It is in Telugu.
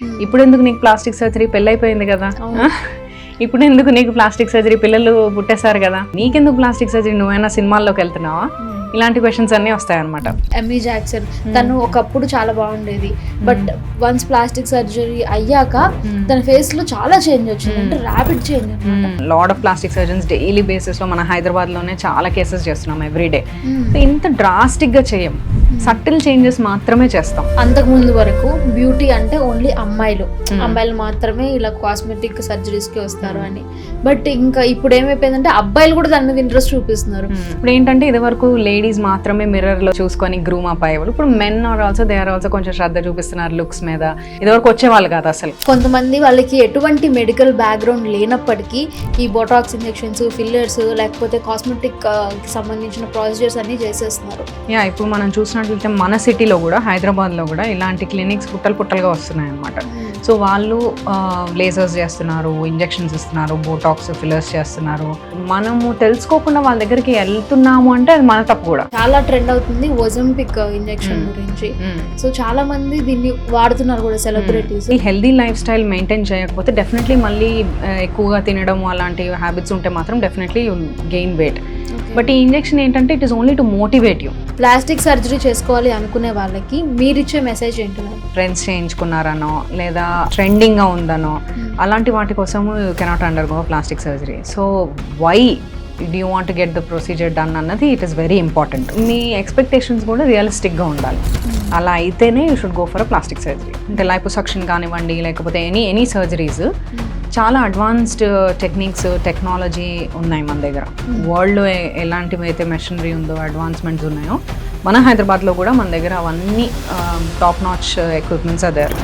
ఇప్పుడు ఎందుకు నీకు ప్లాస్టిక్ సర్జరీ, పెళ్ళైపోయింది కదా, ఇప్పుడు ఎందుకు నీకు ప్లాస్టిక్ సర్జరీ, పిల్లలు పుట్టేశారు కదా, నీకెందుకు ప్లాస్టిక్ సర్జరీ, నువ్వైనా సినిమాల్లోకి వెళ్తున్నావా, ఇలాంటి క్వశ్చన్స్ అన్నీ వస్తాయన్నమాట. ఎమీ జాక్సన్ తను ఒకప్పుడు చాలా బాగుండేది, బట్ వన్స్ ప్లాస్టిక్ సర్జరీ అయ్యాక తన ఫేస్ లో చాలా చేంజ్ వచ్చింది, అంటే rapid change. Lot of plastic surgeons daily basis లో మన హైదరాబాద్ లోనే చాలా కేసెస్ చేస్తున్నాం ఎవ్రీడే. ఇంత డ్రాస్టిక్ గా చేయం, సటిల్ చేంజెస్ మాత్రమే చేస్తాం. అంతకు ముందు వరకు బ్యూటీ అంటే ఓన్లీ అమ్మాయిలు మాత్రమే ఇలా కాస్మెటిక్ సర్జరీస్ కి వస్తారు అని, బట్ ఇంకా ఇప్పుడు ఏమైపోయిందంటే అబ్బాయిలు కూడా దాని మీద ఇంట్రెస్ట్ చూపిస్తున్నారు. ఇప్పుడు ఏంటంటే ఇది వరకు లేడీస్ మాత్రమే మిర్రర్ లో చూసుకొని గ్రూమ్ అప్ అయ్యేవాళ్ళు, ఇప్పుడు men are also they are also కొంచెం శ్రద్ధ చూపిస్తున్నారు లుక్స్ మీద. ఇది వరకు వచ్చేవాళ్ళు కాదు అసలు. కొంతమంది వాళ్ళకి ఎటువంటి మెడికల్ బ్యాక్గ్రౌండ్ లేనప్పటికీ ఈ బోటాక్స్ ఇంజెక్షన్స్, ఫిల్లర్స్, లేకపోతే కాస్మెటిక్ సంబంధించిన ప్రొసీజర్స్ అన్ని చేసేస్తున్నారు. ఇప్పుడు మనం చూసినట్లయితే మన సిటీలో కూడా, హైదరాబాద్ లో కూడా ఇలాంటి క్లినిక్స్ పుట్టలుగా వస్తున్నాయి అన్నమాట. సో వాళ్ళు లేజర్స్ చేస్తున్నారు, ఇంజెక్షన్స్ ఇస్తున్నారు, బోటాక్స్, ఫిల్లర్స్ చేస్తున్నారు. మనము తెలుసుకోకుండా వాళ్ళ దగ్గరికి వెళ్తున్నాము అంటే అది మన తప్పు కూడా. చాలా ట్రెండ్ అవుతుంది ఒజంపిక్ ఇంజెక్షన్ గురించి, సో చాలా మంది దీన్ని వాడుతున్నారు కూడా సెలబ్రిటీస్. ఈ హెల్దీ లైఫ్ స్టైల్ మెయింటైన్ చేయకపోతే డెఫినెట్లీ మళ్ళీ ఎక్కువగా తినడం అలాంటి హ్యాబిట్స్ ఉంటే మాత్రం definitely you gain weight. But ఈ ఇంజెక్షన్ ఏంటంటే it is only to motivate you. Plastic surgery చేసుకోవాలి అనుకునే వాళ్ళకి మీరిచ్చే మెసేజ్ ఏంటి? ఫ్రెండ్స్ చేయించుకున్నారనో లేదా ట్రెండింగ్గా ఉందనో అలాంటి వాటి కోసం you cannot undergo plastic surgery. So why do you want get the procedure done అన్నది ఇట్ ఈస్ వెరీ ఇంపార్టెంట్. మీ ఎక్స్పెక్టేషన్స్ కూడా రియలిస్టిక్గా ఉండాలి. అలా అయితేనే you should go for a plastic surgery. అంటే లైపోసక్షన్ కానివ్వండి, లేకపోతే ఎనీ సర్జరీస్ చాలా అడ్వాన్స్డ్ టెక్నిక్స్, టెక్నాలజీ ఉన్నాయి మన దగ్గర. వరల్డ్లో ఎలాంటివి అయితే మెషినరీ ఉందో, అడ్వాన్స్మెంట్స్ ఉన్నాయో, మన హైదరాబాద్లో కూడా మన దగ్గర అవన్నీ top notch equipments are there.